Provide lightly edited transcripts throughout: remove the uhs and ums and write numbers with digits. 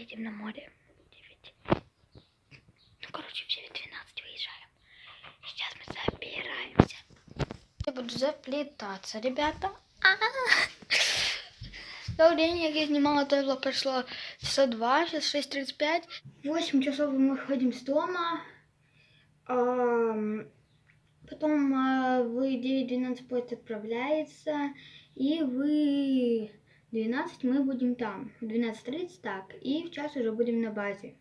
поедем на море. 9. Ну, короче, в 9:12 выезжаем. Сейчас мы собираемся. Я буду заплетаться, ребята. Добрый день, я снимала то влог, прошло часа 2, сейчас 6:35. 8 часов мы выходим с дома. Потом в 9:12 поезд отправляется. И в 12 мы будем там. В 12:30 так. И в час уже будем на базе.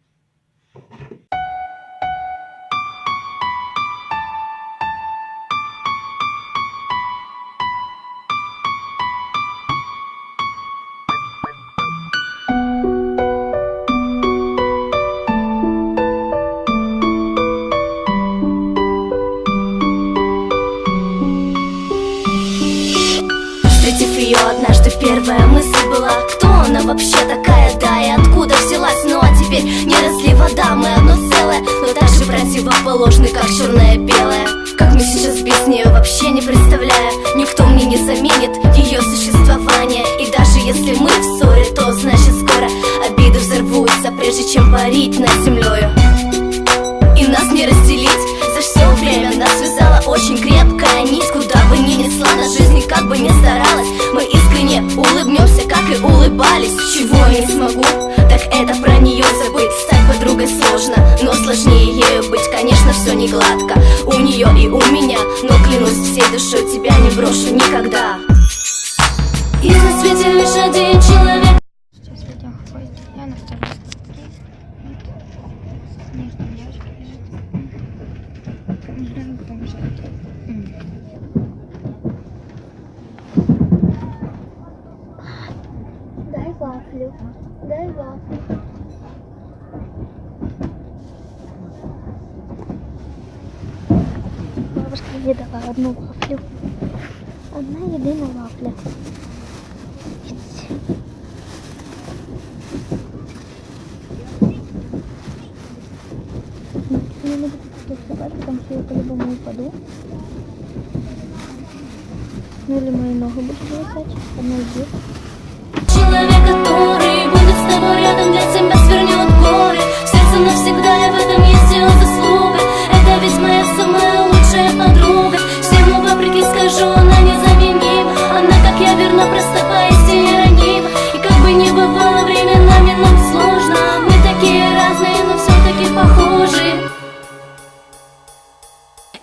Встретив ее однажды, первая мысль была: кто она вообще такая, да, и откуда взялась? Ну а теперь не разлей вода, мы одно целое, но так же противоположны, как черное и белое. Как мы сейчас без нее, вообще не представляю. Никто мне не заменит ее существование. И даже если мы в ссоре, то значит скоро обиды взорвутся, прежде чем парить над землею. И нас не разделить, за все время нас связала очень крепкая нить. Куда бы ни несла на жизни, как бы ни старалась, мы искренне улыбнемся, как и улыбались. Чего я не смогу, так это про нее забыть. Стать подругой сложно, но сложнее ею быть. Конечно, все не гладко у нее и у меня, но клянусь всей душой, тебя не брошу никогда. И на свете лишь один человек. Сейчас видео ходит. Я на второй статье. Снежная девочка лежит. Не знаю, кто мешает. Дай вафлю. Дай вафлю. Бабушка мне дала одну вафлю. Одна единая вафля. Я не буду вставать, потому что я по-любому упаду. Ну или мои ноги будут вылезать. Одна из них. Человек, который будет с тобой рядом, для тебя свернет горы. В сердце навсегда, и в этом есть ее заслуга. Это ведь моя самая лучшая подруга. Всему вопреки скажу, она незаменима. Она, как я, верна, проста, поистине ранима. И как бы ни бывало, временами нам сложно. Мы такие разные, но все-таки похожи.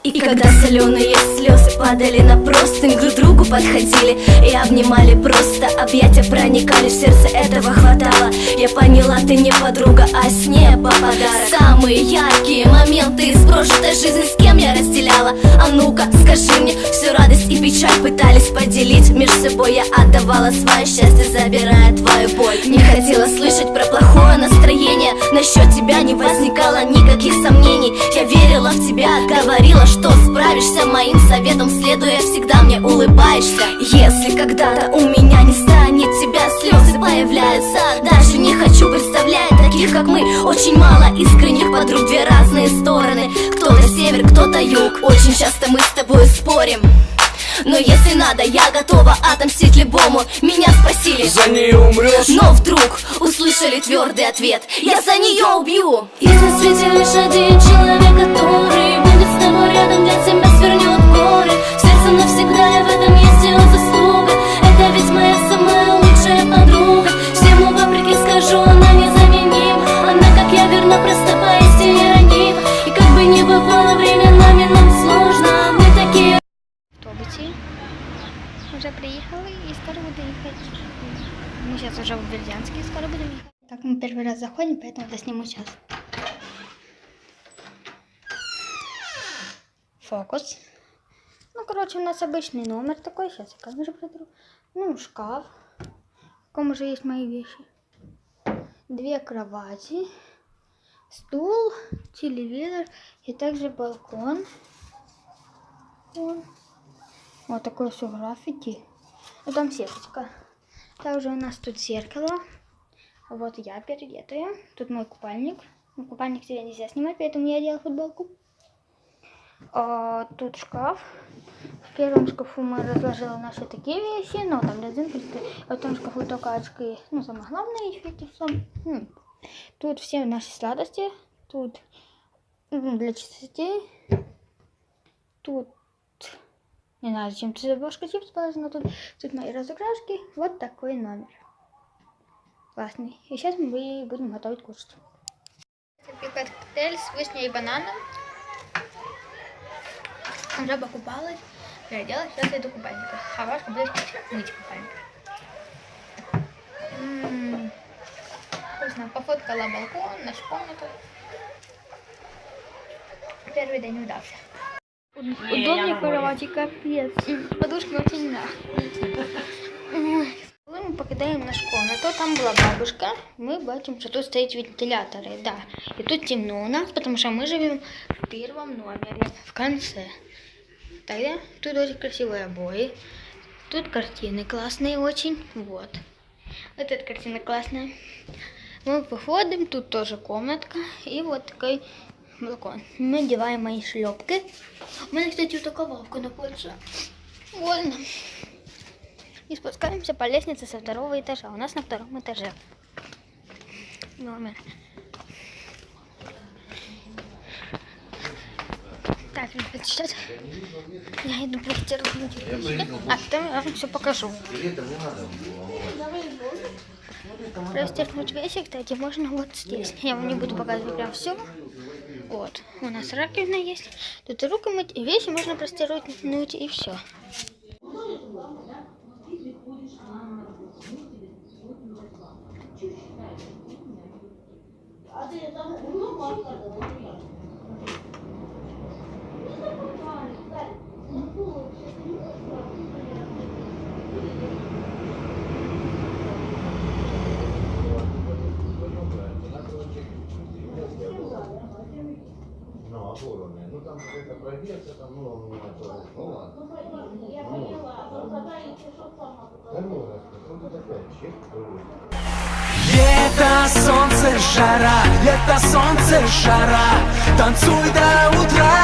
И когда соленые слезы падали на простынь, друг к другу подходили и обнимали просто. Объятия проникали в сердце, этого хватало. Я поняла, ты не подруга, а с неба подарок. Самые яркие моменты из прожитой жизни, с кем я разделяла? А ну-ка, скажи мне, всю радость и печаль пытались поделить между собой. Я отдавала свое счастье, забирая твою боль. Не хотела слышать про плохое настроение, насчет тебя не возникало никаких сомнений. Я верила в тебя, говорила, что справишься, моим советом следуя, всегда мне улыбаешься. Если когда-то у меня не станет тебя, слезы появляются. Даже не хочу представлять таких, как мы. Очень мало искренних подруг, две разные стороны. Кто-то север, кто-то юг. Очень часто мы с тобой спорим, но если надо, я готова отомстить любому. Меня спросили, за нее умрешь? Но вдруг услышали твердый ответ: я за нее убью. И на свете лишь один человек, который будет с тобой рядом, для тебя свернет горы. В сердце навсегда, и в этом есть ее заслуга. Это ведь моя самая лучшая подруга. Всему вопреки скажу, она незаменима. Она, как я, верна, проста, поистине ранима. И как бы ни бывало, временами нам сложно. Мы такие. В автобусе уже приехали и скоро буду ехать. Мы сейчас уже в Бердянске, скоро будем ехать. Так, мы первый раз заходим, поэтому засниму сейчас. Фокус. Ну, короче, у нас обычный номер такой. Сейчас я камеру протру. Ну, шкаф. В каком уже есть мои вещи. 2 кровати. Стул, телевизор и также балкон. Вот такое все граффити. Ну, там сеточка. Также у нас тут зеркало. Вот я переодетая. Тут мой купальник. Ну, купальник себе нельзя снимать, поэтому я одела футболку. Тут шкаф. В первом шкафу мы разложили наши такие вещи, но там резинка. В этом шкафу только очки. Ну, самое главное, эти Тут все наши сладости. Тут для чистоты. Тут, не знаю, зачем тут заброшка чипс положена. Тут мои разукрашки. Вот такой номер. Классный. И сейчас мы будем готовить кушать. Коктейль с вишней и бананом. Уже покупалась, переоделась, сейчас я иду купальника. Хавашка будет мыть купальник. Вкусно. Пофоткала балкон, нашу комнату. Первый день удался. Удобнее кровати, капец. Подушка вообще не надо. Мы покидаем нашу комнату, там была бабушка. Мы бачим, что тут стоят вентиляторы, да. И тут темно у нас, потому что мы живем в первом номере, в конце. Тогда тут очень красивые обои. Тут картины классные очень. Вот. Вот эта картина классная. Мы выходим, тут тоже комнатка. И вот такой балкон. Мы надеваем мои шлепки. У меня, кстати, вот такая лавка находится. Больно. И спускаемся по лестнице со второго этажа. У нас на втором этаже номер. Так, ребят, сейчас я иду простирать. А потом я вам все покажу. Простирнуть вещи, кстати, можно вот здесь. Я вам не буду показывать прям все. Вот, у нас раковина есть. Тут и руки мыть, и вещи можно простирнуть, и все. Ну там какая-то проверка, там, ну, у меня тоже. Ну ладно. Лето, солнце, жара, лето, солнце, жара, танцуй до утра.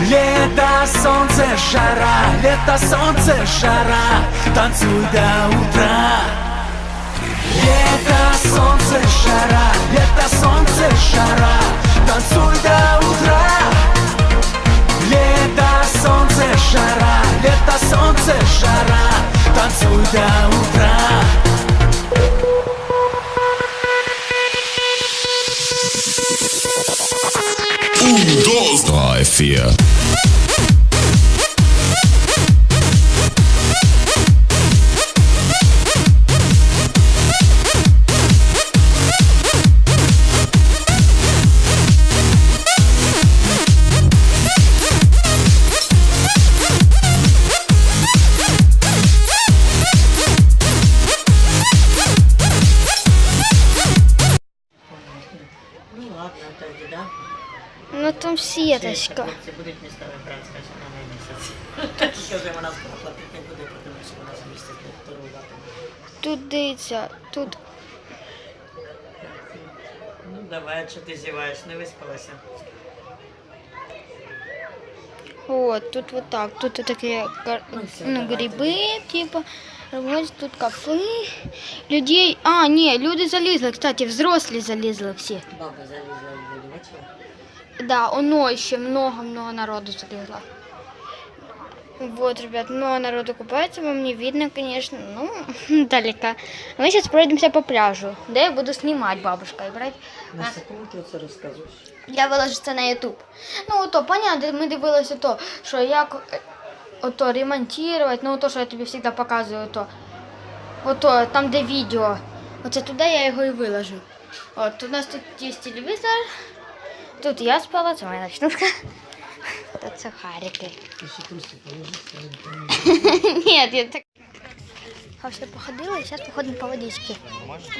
Лето, солнце, жара, лето, солнце, жара, танцуй до утра. Лето, солнце, жара, лето, солнце, жара, танцуй до утра. Лето, солнце, жара, лето, солнце, жара, танцуй до утра. Dos, drei, vier. Ну ладно, тоді, да? Ну там сіточка. Хлопці будуть місцеві брати, скажімо, на місяць. Тільки вже вона платити не буде, тому що вона за місяць не торгувати. Тут дивіться, тут Ну давай, що ти зіваєш, не виспалася. вот, тут вот так, тут вот такие грибы, типа, вот тут кафе, людей, не, люди залезли, кстати, взрослые залезли все. Баба залізла в воду, бачила? Да, оно еще много-много народу залезло. Вот, ребят, много народу купается, вам не видно, конечно, ну, далеко. Мы сейчас пройдемся по пляжу, да я буду снимать бабушка и брать. Настя, кому ти це розказуєш? Я виложу це на YouTube. Ну, ото, понятно, ми дивилися то, що як ото ремонтувати, ну, то, що я тобі завжди показую, ото, там, де відео. Оце туди я його і виложу. От, у нас тут є телевізор, тут я спала, це моя ночнушка. Тут сухарики. Ти ще трусі положиш? Ні, я так... Вообще походила, і зараз походимо по водичке.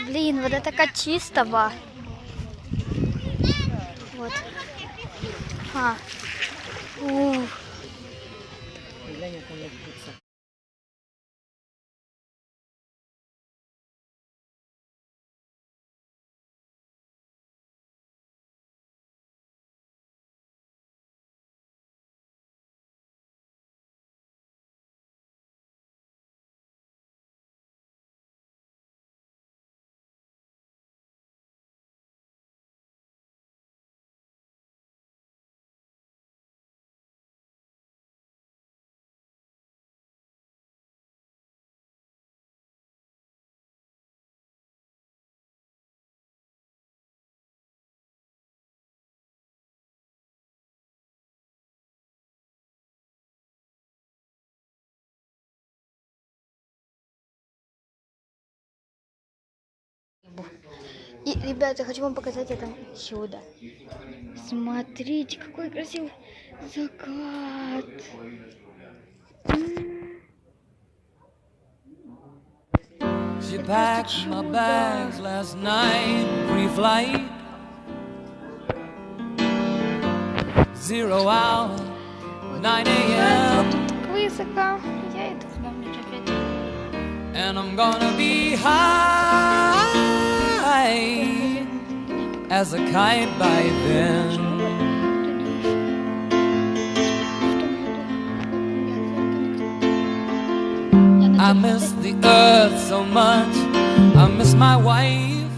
Блін, вода така чистова. Вот. Глянь, як вона вкуться. И, ребята, хочу вам показать это чудо. Смотрите, какой красивый закат. She packed my bags last night, pre-flight. 0 hour, 9 a.m. Так высоко. Я иду в номер опять. And I'm gonna be high as a kite by then. I miss the earth so much, I miss my wife.